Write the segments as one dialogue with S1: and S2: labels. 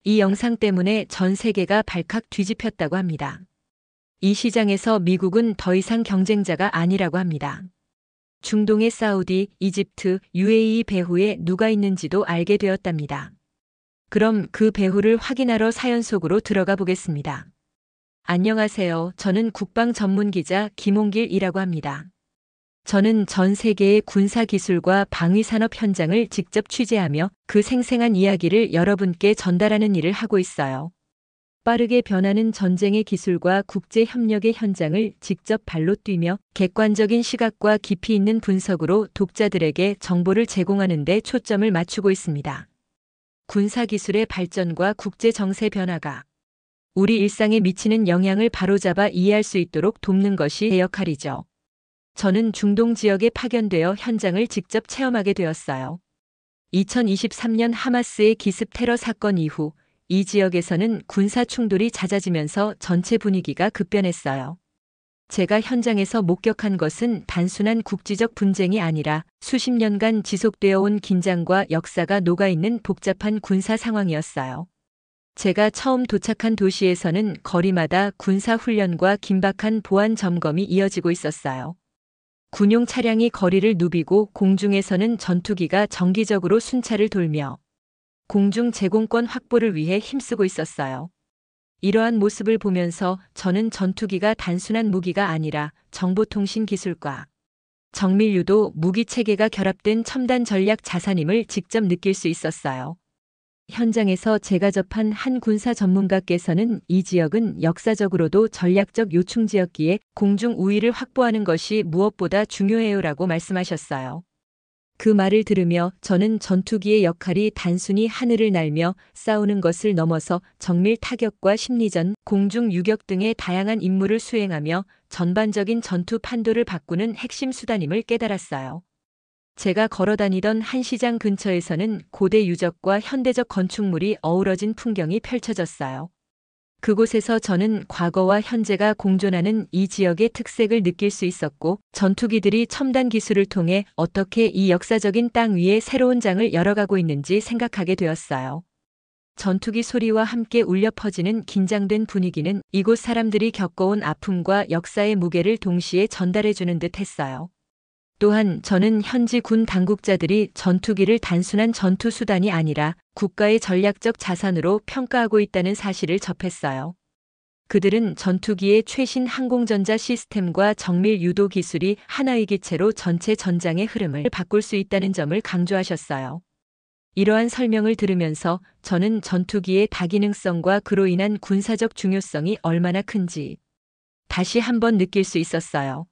S1: 이 영상 때문에 전 세계가 발칵 뒤집혔다고 합니다. 이 시장에서 미국은 더 이상 경쟁자가 아니라고 합니다. 중동의 사우디, 이집트, UAE 배후에 누가 있는지도 알게 되었답니다. 그럼 그 배후를 확인하러 사연 속으로 들어가 보겠습니다. 안녕하세요. 저는 국방 전문 기자 김홍길이라고 합니다. 저는 전 세계의 군사 기술과 방위 산업 현장을 직접 취재하며 그 생생한 이야기를 여러분께 전달하는 일을 하고 있어요. 빠르게 변하는 전쟁의 기술과 국제 협력의 현장을 직접 발로 뛰며 객관적인 시각과 깊이 있는 분석으로 독자들에게 정보를 제공하는 데 초점을 맞추고 있습니다. 군사 기술의 발전과 국제 정세 변화가 우리 일상에 미치는 영향을 바로잡아 이해할 수 있도록 돕는 것이 제 역할이죠. 저는 중동 지역에 파견되어 현장을 직접 체험하게 되었어요. 2023년 하마스의 기습 테러 사건 이후 이 지역에서는 군사 충돌이 잦아지면서 전체 분위기가 급변했어요. 제가 현장에서 목격한 것은 단순한 국지적 분쟁이 아니라 수십 년간 지속되어 온 긴장과 역사가 녹아있는 복잡한 군사 상황이었어요. 제가 처음 도착한 도시에서는 거리마다 군사 훈련과 긴박한 보안 점검이 이어지고 있었어요. 군용 차량이 거리를 누비고 공중에서는 전투기가 정기적으로 순찰을 돌며 공중 제공권 확보를 위해 힘쓰고 있었어요. 이러한 모습을 보면서 저는 전투기가 단순한 무기가 아니라 정보통신 기술과 정밀 유도 무기 체계가 결합된 첨단 전략 자산임을 직접 느낄 수 있었어요. 현장에서 제가 접한 한 군사 전문가께서는 이 지역은 역사적으로도 전략적 요충지였기에 공중 우위를 확보하는 것이 무엇보다 중요해요라고 말씀하셨어요. 그 말을 들으며 저는 전투기의 역할이 단순히 하늘을 날며 싸우는 것을 넘어서 정밀 타격과 심리전, 공중 유격 등의 다양한 임무를 수행하며 전반적인 전투 판도를 바꾸는 핵심 수단임을 깨달았어요. 제가 걸어다니던 한 시장 근처에서는 고대 유적과 현대적 건축물이 어우러진 풍경이 펼쳐졌어요. 그곳에서 저는 과거와 현재가 공존하는 이 지역의 특색을 느낄 수 있었고, 전투기들이 첨단 기술을 통해 어떻게 이 역사적인 땅 위에 새로운 장을 열어가고 있는지 생각하게 되었어요. 전투기 소리와 함께 울려 퍼지는 긴장된 분위기는 이곳 사람들이 겪어온 아픔과 역사의 무게를 동시에 전달해주는 듯 했어요. 또한 저는 현지 군 당국자들이 전투기를 단순한 전투 수단이 아니라 국가의 전략적 자산으로 평가하고 있다는 사실을 접했어요. 그들은 전투기의 최신 항공전자 시스템과 정밀 유도 기술이 하나의 기체로 전체 전장의 흐름을 바꿀 수 있다는 점을 강조하셨어요. 이러한 설명을 들으면서 저는 전투기의 다기능성과 그로 인한 군사적 중요성이 얼마나 큰지 다시 한번 느낄 수 있었어요.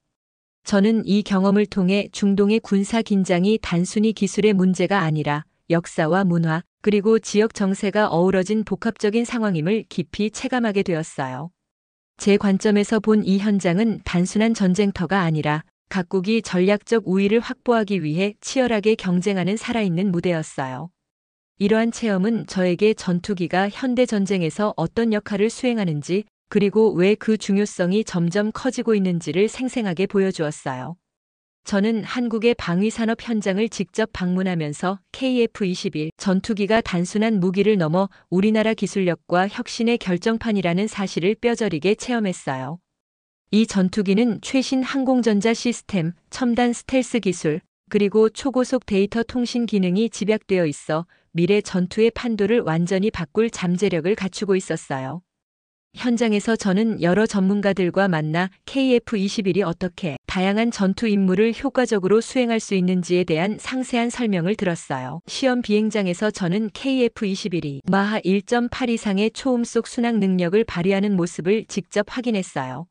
S1: 저는 이 경험을 통해 중동의 군사 긴장이 단순히 기술의 문제가 아니라 역사와 문화, 그리고 지역 정세가 어우러진 복합적인 상황임을 깊이 체감하게 되었어요. 제 관점에서 본 이 현장은 단순한 전쟁터가 아니라 각국이 전략적 우위를 확보하기 위해 치열하게 경쟁하는 살아있는 무대였어요. 이러한 체험은 저에게 전투기가 현대 전쟁에서 어떤 역할을 수행하는지, 그리고 왜 그 중요성이 점점 커지고 있는지를 생생하게 보여주었어요. 저는 한국의 방위산업 현장을 직접 방문하면서 KF-21 전투기가 단순한 무기를 넘어 우리나라 기술력과 혁신의 결정판이라는 사실을 뼈저리게 체험했어요. 이 전투기는 최신 항공전자 시스템, 첨단 스텔스 기술, 그리고 초고속 데이터 통신 기능이 집약되어 있어 미래 전투의 판도를 완전히 바꿀 잠재력을 갖추고 있었어요. 현장에서 저는 여러 전문가들과 만나 KF-21이 어떻게 다양한 전투 임무를 효과적으로 수행할 수 있는지에 대한 상세한 설명을 들었어요. 시험 비행장에서 저는 KF-21이 마하 1.8 이상의 초음속 순항 능력을 발휘하는 모습을 직접 확인했어요.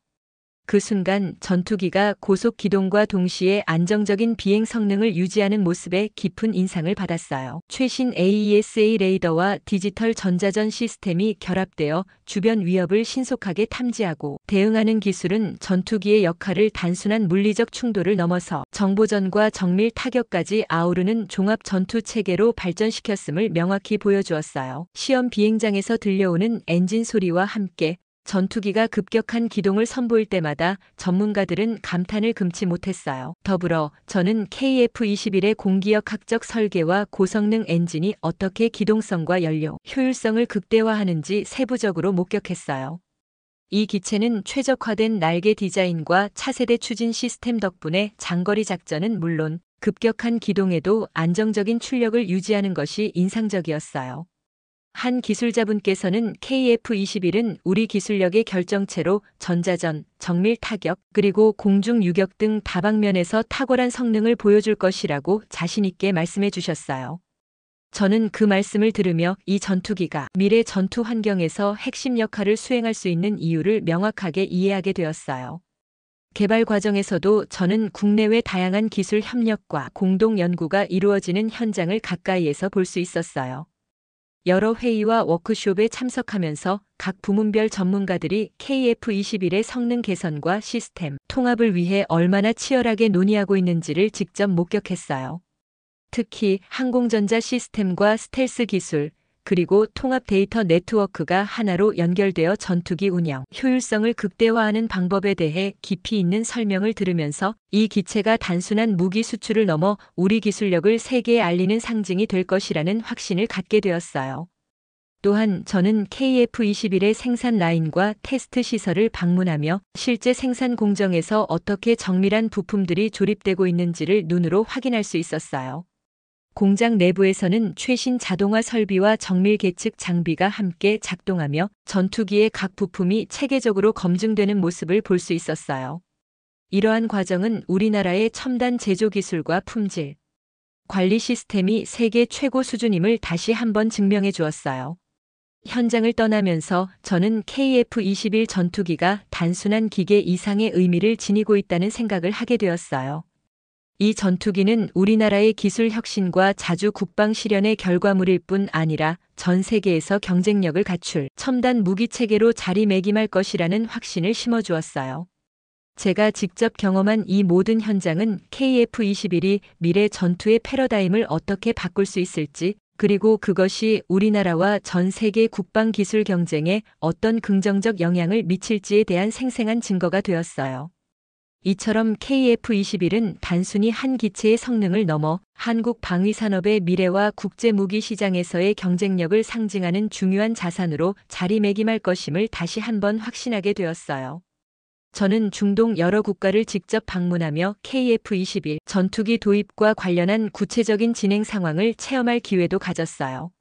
S1: 그 순간 전투기가 고속 기동과 동시에 안정적인 비행 성능을 유지하는 모습에 깊은 인상을 받았어요. 최신 AESA 레이더와 디지털 전자전 시스템이 결합되어 주변 위협을 신속하게 탐지하고 대응하는 기술은 전투기의 역할을 단순한 물리적 충돌을 넘어서 정보전과 정밀 타격까지 아우르는 종합 전투 체계로 발전시켰음을 명확히 보여주었어요. 시험 비행장에서 들려오는 엔진 소리와 함께 전투기가 급격한 기동을 선보일 때마다 전문가들은 감탄을 금치 못했어요. 더불어 저는 KF-21의 공기역학적 설계와 고성능 엔진이 어떻게 기동성과 연료, 효율성을 극대화하는지 세부적으로 목격했어요. 이 기체는 최적화된 날개 디자인과 차세대 추진 시스템 덕분에 장거리 작전은 물론 급격한 기동에도 안정적인 출력을 유지하는 것이 인상적이었어요. 한 기술자분께서는 KF-21은 우리 기술력의 결정체로 전자전, 정밀 타격, 그리고 공중 유격 등 다방면에서 탁월한 성능을 보여줄 것이라고 자신있게 말씀해 주셨어요. 저는 그 말씀을 들으며 이 전투기가 미래 전투 환경에서 핵심 역할을 수행할 수 있는 이유를 명확하게 이해하게 되었어요. 개발 과정에서도 저는 국내외 다양한 기술 협력과 공동 연구가 이루어지는 현장을 가까이에서 볼 수 있었어요. 여러 회의와 워크숍에 참석하면서 각 부문별 전문가들이 KF-21의 성능 개선과 시스템 통합을 위해 얼마나 치열하게 논의하고 있는지를 직접 목격했어요. 특히 항공전자 시스템과 스텔스 기술, 그리고 통합 데이터 네트워크가 하나로 연결되어 전투기 운영, 효율성을 극대화하는 방법에 대해 깊이 있는 설명을 들으면서 이 기체가 단순한 무기 수출을 넘어 우리 기술력을 세계에 알리는 상징이 될 것이라는 확신을 갖게 되었어요. 또한 저는 KF-21의 생산 라인과 테스트 시설을 방문하며 실제 생산 공정에서 어떻게 정밀한 부품들이 조립되고 있는지를 눈으로 확인할 수 있었어요. 공장 내부에서는 최신 자동화 설비와 정밀 계측 장비가 함께 작동하며 전투기의 각 부품이 체계적으로 검증되는 모습을 볼 수 있었어요. 이러한 과정은 우리나라의 첨단 제조 기술과 품질, 관리 시스템이 세계 최고 수준임을 다시 한번 증명해 주었어요. 현장을 떠나면서 저는 KF-21 전투기가 단순한 기계 이상의 의미를 지니고 있다는 생각을 하게 되었어요. 이 전투기는 우리나라의 기술 혁신과 자주 국방 실현의 결과물일 뿐 아니라 전 세계에서 경쟁력을 갖출 첨단 무기 체계로 자리매김할 것이라는 확신을 심어주었어요. 제가 직접 경험한 이 모든 현장은 KF-21이 미래 전투의 패러다임을 어떻게 바꿀 수 있을지, 그리고 그것이 우리나라와 전 세계 국방 기술 경쟁에 어떤 긍정적 영향을 미칠지에 대한 생생한 증거가 되었어요. 이처럼 KF-21은 단순히 한 기체의 성능을 넘어 한국 방위산업의 미래와 국제무기 시장에서의 경쟁력을 상징하는 중요한 자산으로 자리매김할 것임을 다시 한번 확신하게 되었어요. 저는 중동 여러 국가를 직접 방문하며 KF-21 전투기 도입과 관련한 구체적인 진행 상황을 체험할 기회도 가졌어요.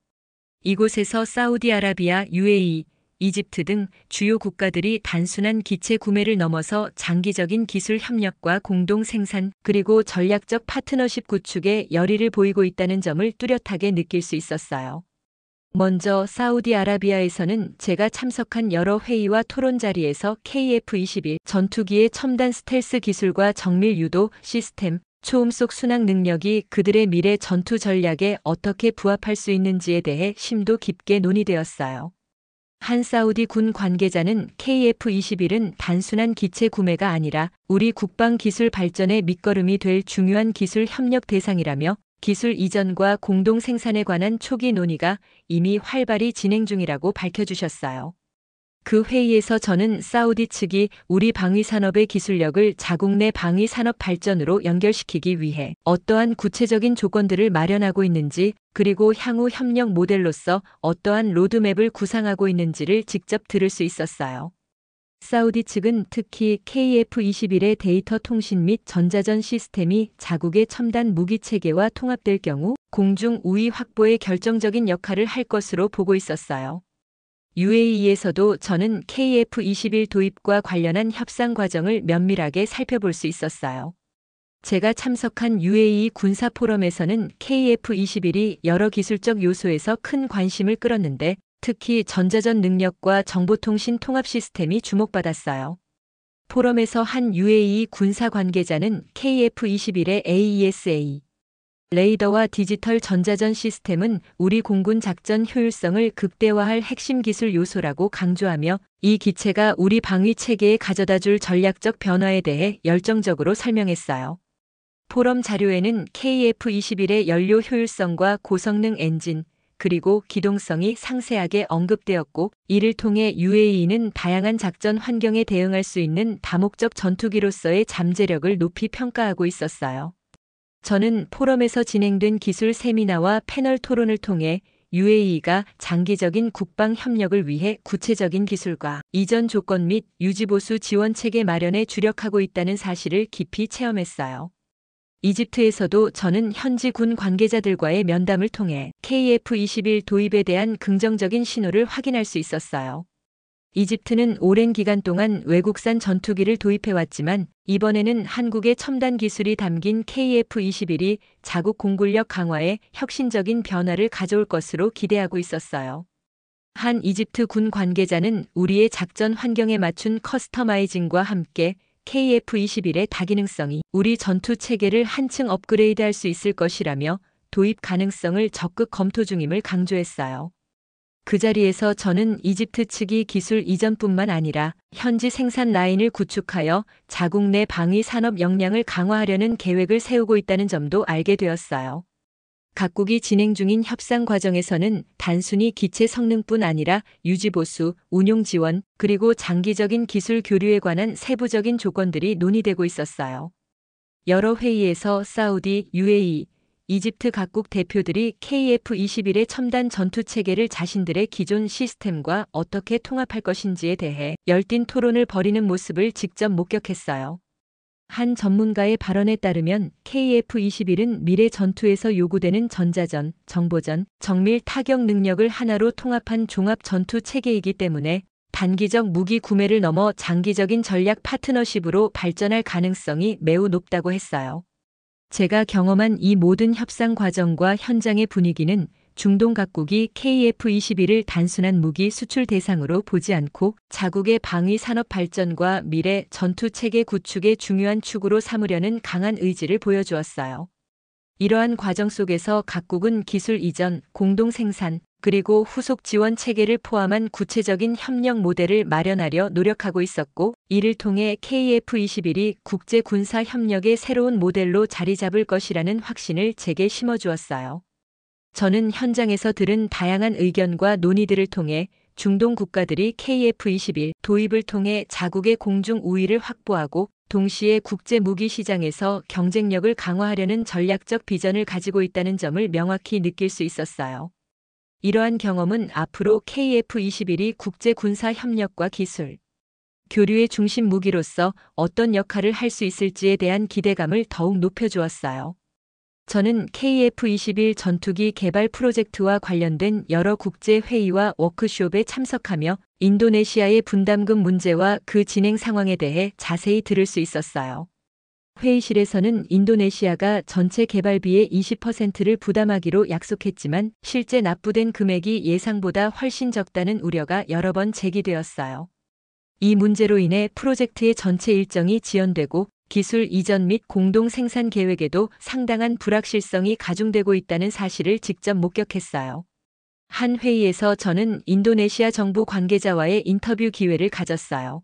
S1: 이곳에서 사우디아라비아, UAE, 이집트 등 주요 국가들이 단순한 기체 구매를 넘어서 장기적인 기술 협력과 공동 생산 그리고 전략적 파트너십 구축에 열의를 보이고 있다는 점을 뚜렷하게 느낄 수 있었어요. 먼저 사우디아라비아에서는 제가 참석한 여러 회의와 토론 자리에서 KF-21 전투기의 첨단 스텔스 기술과 정밀 유도 시스템, 초음속 순항 능력이 그들의 미래 전투 전략에 어떻게 부합할 수 있는지에 대해 심도 깊게 논의되었어요. 한 사우디 군 관계자는 KF-21은 단순한 기체 구매가 아니라 우리 국방 기술 발전의 밑거름이 될 중요한 기술 협력 대상이라며 기술 이전과 공동 생산에 관한 초기 논의가 이미 활발히 진행 중이라고 밝혀주셨어요. 그 회의에서 저는 사우디 측이 우리 방위산업의 기술력을 자국 내 방위산업 발전으로 연결시키기 위해 어떠한 구체적인 조건들을 마련하고 있는지, 그리고 향후 협력 모델로서 어떠한 로드맵을 구상하고 있는지를 직접 들을 수 있었어요. 사우디 측은 특히 KF-21의 데이터 통신 및 전자전 시스템이 자국의 첨단 무기 체계와 통합될 경우 공중 우위 확보에 결정적인 역할을 할 것으로 보고 있었어요. UAE에서도 저는 KF-21 도입과 관련한 협상 과정을 면밀하게 살펴볼 수 있었어요. 제가 참석한 UAE 군사 포럼에서는 KF-21이 여러 기술적 요소에서 큰 관심을 끌었는데 특히 전자전 능력과 정보통신 통합 시스템이 주목받았어요. 포럼에서 한 UAE 군사 관계자는 KF-21의 AESA 레이더와 디지털 전자전 시스템은 우리 공군 작전 효율성을 극대화할 핵심 기술 요소라고 강조하며 이 기체가 우리 방위 체계에 가져다줄 전략적 변화에 대해 열정적으로 설명했어요. 포럼 자료에는 KF-21의 연료 효율성과 고성능 엔진, 그리고 기동성이 상세하게 언급되었고, 이를 통해 UAE는 다양한 작전 환경에 대응할 수 있는 다목적 전투기로서의 잠재력을 높이 평가하고 있었어요. 저는 포럼에서 진행된 기술 세미나와 패널 토론을 통해 UAE가 장기적인 국방 협력을 위해 구체적인 기술과 이전 조건 및 유지보수 지원 체계 마련에 주력하고 있다는 사실을 깊이 체험했어요. 이집트에서도 저는 현지 군 관계자들과의 면담을 통해 KF-21 도입에 대한 긍정적인 신호를 확인할 수 있었어요. 이집트는 오랜 기간 동안 외국산 전투기를 도입해왔지만 이번에는 한국의 첨단 기술이 담긴 KF-21이 자국 공군력 강화에 혁신적인 변화를 가져올 것으로 기대하고 있었어요. 한 이집트 군 관계자는 우리의 작전 환경에 맞춘 커스터마이징과 함께 KF-21의 다기능성이 우리 전투 체계를 한층 업그레이드할 수 있을 것이라며 도입 가능성을 적극 검토 중임을 강조했어요. 그 자리에서 저는 이집트 측이 기술 이전뿐만 아니라 현지 생산 라인을 구축하여 자국 내 방위 산업 역량을 강화하려는 계획을 세우고 있다는 점도 알게 되었어요. 각국이 진행 중인 협상 과정에서는 단순히 기체 성능뿐 아니라 유지보수, 운용 지원, 그리고 장기적인 기술 교류에 관한 세부적인 조건들이 논의되고 있었어요. 여러 회의에서 사우디, UAE, 이집트 각국 대표들이 KF-21의 첨단 전투 체계를 자신들의 기존 시스템과 어떻게 통합할 것인지에 대해 열띤 토론을 벌이는 모습을 직접 목격했어요. 한 전문가의 발언에 따르면 KF-21은 미래 전투에서 요구되는 전자전, 정보전, 정밀 타격 능력을 하나로 통합한 종합 전투 체계이기 때문에 단기적 무기 구매를 넘어 장기적인 전략 파트너십으로 발전할 가능성이 매우 높다고 했어요. 제가 경험한 이 모든 협상 과정과 현장의 분위기는 중동 각국이 KF-21을 단순한 무기 수출 대상으로 보지 않고 자국의 방위 산업 발전과 미래 전투 체계 구축의 중요한 축으로 삼으려는 강한 의지를 보여주었어요. 이러한 과정 속에서 각국은 기술 이전, 공동 생산, 그리고 후속 지원 체계를 포함한 구체적인 협력 모델을 마련하려 노력하고 있었고, 이를 통해 KF-21이 국제 군사 협력의 새로운 모델로 자리 잡을 것이라는 확신을 제게 심어주었어요. 저는 현장에서 들은 다양한 의견과 논의들을 통해 중동 국가들이 KF-21 도입을 통해 자국의 공중 우위를 확보하고 동시에 국제 무기 시장에서 경쟁력을 강화하려는 전략적 비전을 가지고 있다는 점을 명확히 느낄 수 있었어요. 이러한 경험은 앞으로 KF-21이 국제 군사 협력과 기술, 교류의 중심 무기로서 어떤 역할을 할 수 있을지에 대한 기대감을 더욱 높여주었어요. 저는 KF-21 전투기 개발 프로젝트와 관련된 여러 국제 회의와 워크숍에 참석하며 인도네시아의 분담금 문제와 그 진행 상황에 대해 자세히 들을 수 있었어요. 회의실에서는 인도네시아가 전체 개발비의 20%를 부담하기로 약속했지만 실제 납부된 금액이 예상보다 훨씬 적다는 우려가 여러 번 제기되었어요. 이 문제로 인해 프로젝트의 전체 일정이 지연되고 기술 이전 및 공동 생산 계획에도 상당한 불확실성이 가중되고 있다는 사실을 직접 목격했어요. 한 회의에서 저는 인도네시아 정부 관계자와의 인터뷰 기회를 가졌어요.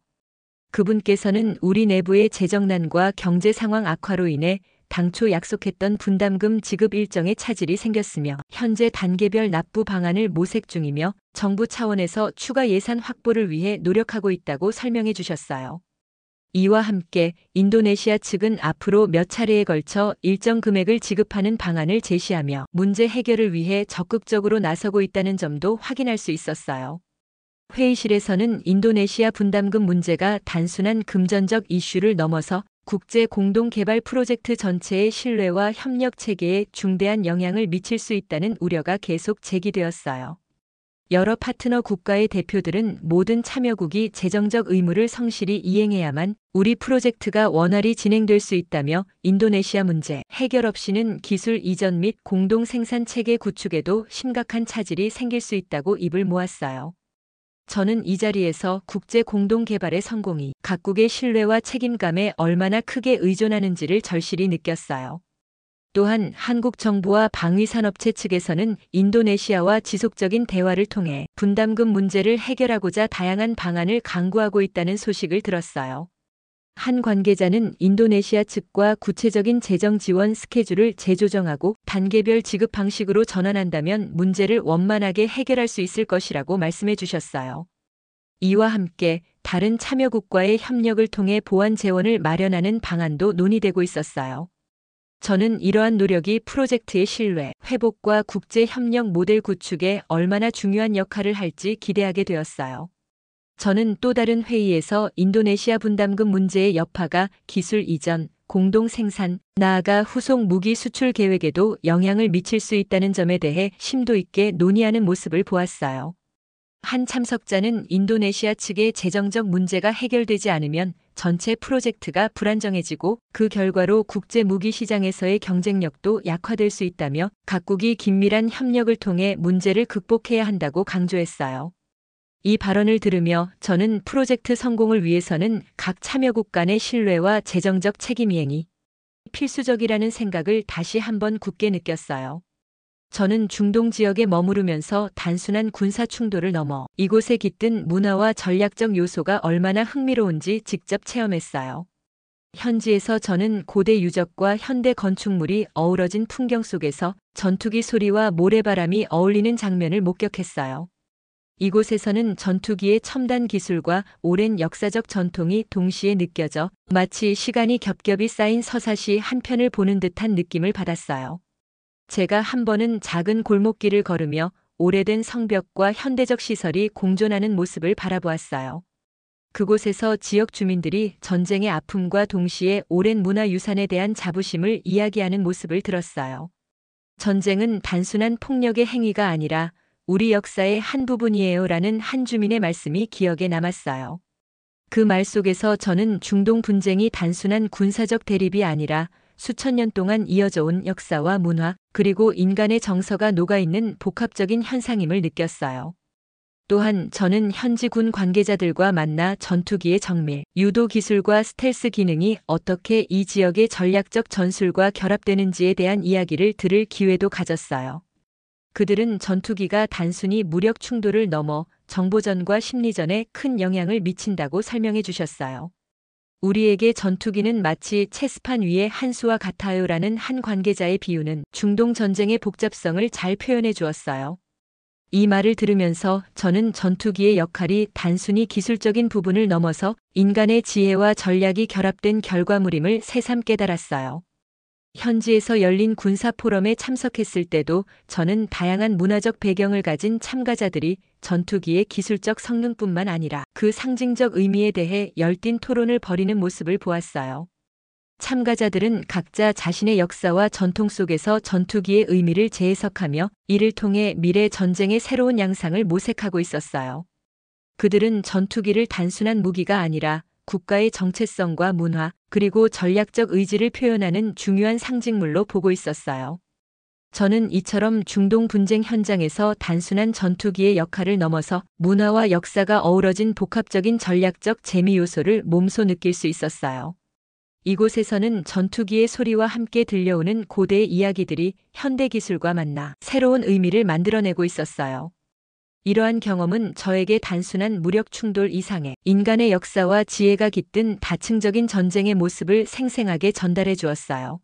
S1: 그분께서는 우리 내부의 재정난과 경제 상황 악화로 인해 당초 약속했던 분담금 지급 일정에 차질이 생겼으며 현재 단계별 납부 방안을 모색 중이며 정부 차원에서 추가 예산 확보를 위해 노력하고 있다고 설명해 주셨어요. 이와 함께 인도네시아 측은 앞으로 몇 차례에 걸쳐 일정 금액을 지급하는 방안을 제시하며 문제 해결을 위해 적극적으로 나서고 있다는 점도 확인할 수 있었어요. 회의실에서는 인도네시아 분담금 문제가 단순한 금전적 이슈를 넘어서 국제 공동 개발 프로젝트 전체의 신뢰와 협력 체계에 중대한 영향을 미칠 수 있다는 우려가 계속 제기되었어요. 여러 파트너 국가의 대표들은 모든 참여국이 재정적 의무를 성실히 이행해야만 우리 프로젝트가 원활히 진행될 수 있다며 인도네시아 문제 해결 없이는 기술 이전 및 공동 생산 체계 구축에도 심각한 차질이 생길 수 있다고 입을 모았어요. 저는 이 자리에서 국제 공동 개발의 성공이 각국의 신뢰와 책임감에 얼마나 크게 의존하는지를 절실히 느꼈어요. 또한 한국 정부와 방위산업체 측에서는 인도네시아와 지속적인 대화를 통해 분담금 문제를 해결하고자 다양한 방안을 강구하고 있다는 소식을 들었어요. 한 관계자는 인도네시아 측과 구체적인 재정 지원 스케줄을 재조정하고 단계별 지급 방식으로 전환한다면 문제를 원만하게 해결할 수 있을 것이라고 말씀해 주셨어요. 이와 함께 다른 참여국과의 협력을 통해 보완 재원을 마련하는 방안도 논의되고 있었어요. 저는 이러한 노력이 프로젝트의 신뢰, 회복과 국제 협력 모델 구축에 얼마나 중요한 역할을 할지 기대하게 되었어요. 저는 또 다른 회의에서 인도네시아 분담금 문제의 여파가 기술 이전, 공동 생산, 나아가 후속 무기 수출 계획에도 영향을 미칠 수 있다는 점에 대해 심도 있게 논의하는 모습을 보았어요. 한 참석자는 인도네시아 측의 재정적 문제가 해결되지 않으면 전체 프로젝트가 불안정해지고 그 결과로 국제 무기 시장에서의 경쟁력도 약화될 수 있다며 각국이 긴밀한 협력을 통해 문제를 극복해야 한다고 강조했어요. 이 발언을 들으며 저는 프로젝트 성공을 위해서는 각 참여국 간의 신뢰와 재정적 책임 이행이 필수적이라는 생각을 다시 한번 굳게 느꼈어요. 저는 중동 지역에 머무르면서 단순한 군사 충돌을 넘어 이곳에 깃든 문화와 전략적 요소가 얼마나 흥미로운지 직접 체험했어요. 현지에서 저는 고대 유적과 현대 건축물이 어우러진 풍경 속에서 전투기 소리와 모래바람이 어울리는 장면을 목격했어요. 이곳에서는 전투기의 첨단 기술과 오랜 역사적 전통이 동시에 느껴져 마치 시간이 겹겹이 쌓인 서사시 한 편을 보는 듯한 느낌을 받았어요. 제가 한 번은 작은 골목길을 걸으며 오래된 성벽과 현대적 시설이 공존하는 모습을 바라보았어요. 그곳에서 지역 주민들이 전쟁의 아픔과 동시에 오랜 문화유산에 대한 자부심을 이야기하는 모습을 들었어요. 전쟁은 단순한 폭력의 행위가 아니라 우리 역사의 한 부분이에요라는 한 주민의 말씀이 기억에 남았어요. 그 말 속에서 저는 중동 분쟁이 단순한 군사적 대립이 아니라 수천 년 동안 이어져 온 역사와 문화, 그리고 인간의 정서가 녹아있는 복합적인 현상임을 느꼈어요. 또한 저는 현지 군 관계자들과 만나 전투기의 정밀, 유도 기술과 스텔스 기능이 어떻게 이 지역의 전략적 전술과 결합되는지에 대한 이야기를 들을 기회도 가졌어요. 그들은 전투기가 단순히 무력 충돌을 넘어 정보전과 심리전에 큰 영향을 미친다고 설명해 주셨어요. 우리에게 전투기는 마치 체스판 위의 한 수와 같아요라는 한 관계자의 비유는 중동 전쟁의 복잡성을 잘 표현해 주었어요. 이 말을 들으면서 저는 전투기의 역할이 단순히 기술적인 부분을 넘어서 인간의 지혜와 전략이 결합된 결과물임을 새삼 깨달았어요. 현지에서 열린 군사 포럼에 참석했을 때도 저는 다양한 문화적 배경을 가진 참가자들이 전투기의 기술적 성능뿐만 아니라 그 상징적 의미에 대해 열띤 토론을 벌이는 모습을 보았어요. 참가자들은 각자 자신의 역사와 전통 속에서 전투기의 의미를 재해석하며 이를 통해 미래 전쟁의 새로운 양상을 모색하고 있었어요. 그들은 전투기를 단순한 무기가 아니라 국가의 정체성과 문화, 그리고 전략적 의지를 표현하는 중요한 상징물로 보고 있었어요. 저는 이처럼 중동 분쟁 현장에서 단순한 전투기의 역할을 넘어서 문화와 역사가 어우러진 복합적인 전략적 재미 요소를 몸소 느낄 수 있었어요. 이곳에서는 전투기의 소리와 함께 들려오는 고대의 이야기들이 현대 기술과 만나 새로운 의미를 만들어내고 있었어요. 이러한 경험은 저에게 단순한 무력 충돌 이상의 인간의 역사와 지혜가 깃든 다층적인 전쟁의 모습을 생생하게 전달해 주었어요.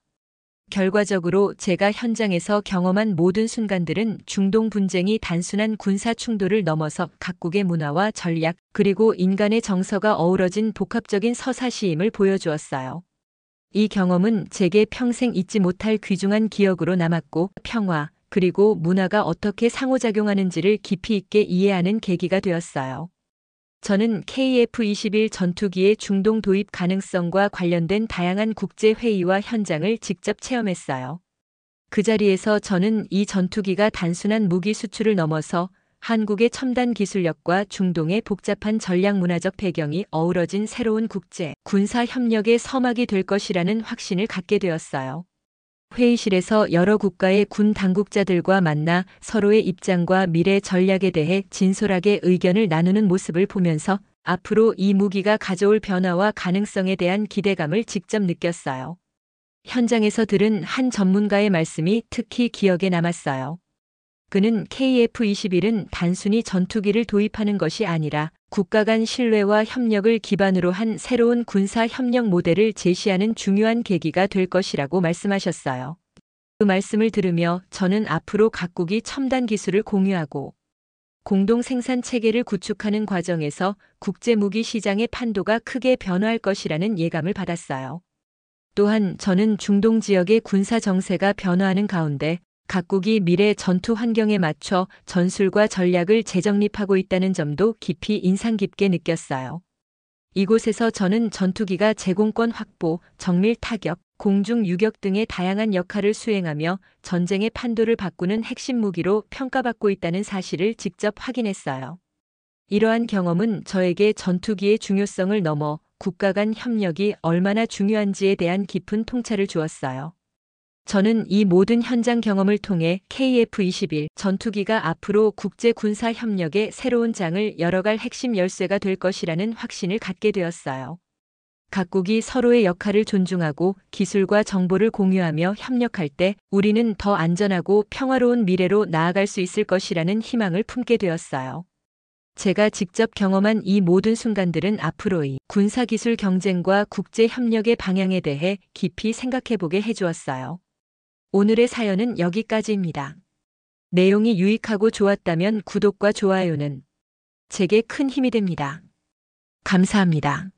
S1: 결과적으로 제가 현장에서 경험한 모든 순간들은 중동 분쟁이 단순한 군사 충돌을 넘어서 각국의 문화와 전략, 그리고 인간의 정서가 어우러진 복합적인 서사시임을 보여주었어요. 이 경험은 제게 평생 잊지 못할 귀중한 기억으로 남았고 평화, 그리고 문화가 어떻게 상호작용하는지를 깊이 있게 이해하는 계기가 되었어요. 저는 KF-21 전투기의 중동 도입 가능성과 관련된 다양한 국제 회의와 현장을 직접 체험했어요. 그 자리에서 저는 이 전투기가 단순한 무기 수출을 넘어서 한국의 첨단 기술력과 중동의 복잡한 전략 문화적 배경이 어우러진 새로운 국제, 군사 협력의 서막이 될 것이라는 확신을 갖게 되었어요. 회의실에서 여러 국가의 군 당국자들과 만나 서로의 입장과 미래 전략에 대해 진솔하게 의견을 나누는 모습을 보면서 앞으로 이 무기가 가져올 변화와 가능성에 대한 기대감을 직접 느꼈어요. 현장에서 들은 한 전문가의 말씀이 특히 기억에 남았어요. 그는 KF-21은 단순히 전투기를 도입하는 것이 아니라 국가 간 신뢰와 협력을 기반으로 한 새로운 군사 협력 모델을 제시하는 중요한 계기가 될 것이라고 말씀하셨어요. 그 말씀을 들으며 저는 앞으로 각국이 첨단 기술을 공유하고 공동 생산 체계를 구축하는 과정에서 국제 무기 시장의 판도가 크게 변화할 것이라는 예감을 받았어요. 또한 저는 중동 지역의 군사 정세가 변화하는 가운데 각국이 미래 전투 환경에 맞춰 전술과 전략을 재정립하고 있다는 점도 깊이 인상 깊게 느꼈어요. 이곳에서 저는 전투기가 제공권 확보, 정밀 타격, 공중 유격 등의 다양한 역할을 수행하며 전쟁의 판도를 바꾸는 핵심 무기로 평가받고 있다는 사실을 직접 확인했어요. 이러한 경험은 저에게 전투기의 중요성을 넘어 국가 간 협력이 얼마나 중요한지에 대한 깊은 통찰을 주었어요. 저는 이 모든 현장 경험을 통해 KF-21 전투기가 앞으로 국제 군사 협력의 새로운 장을 열어갈 핵심 열쇠가 될 것이라는 확신을 갖게 되었어요. 각국이 서로의 역할을 존중하고 기술과 정보를 공유하며 협력할 때 우리는 더 안전하고 평화로운 미래로 나아갈 수 있을 것이라는 희망을 품게 되었어요. 제가 직접 경험한 이 모든 순간들은 앞으로의 군사기술 경쟁과 국제 협력의 방향에 대해 깊이 생각해보게 해주었어요. 오늘의 사연은 여기까지입니다. 내용이 유익하고 좋았다면 구독과 좋아요는 제게 큰 힘이 됩니다. 감사합니다.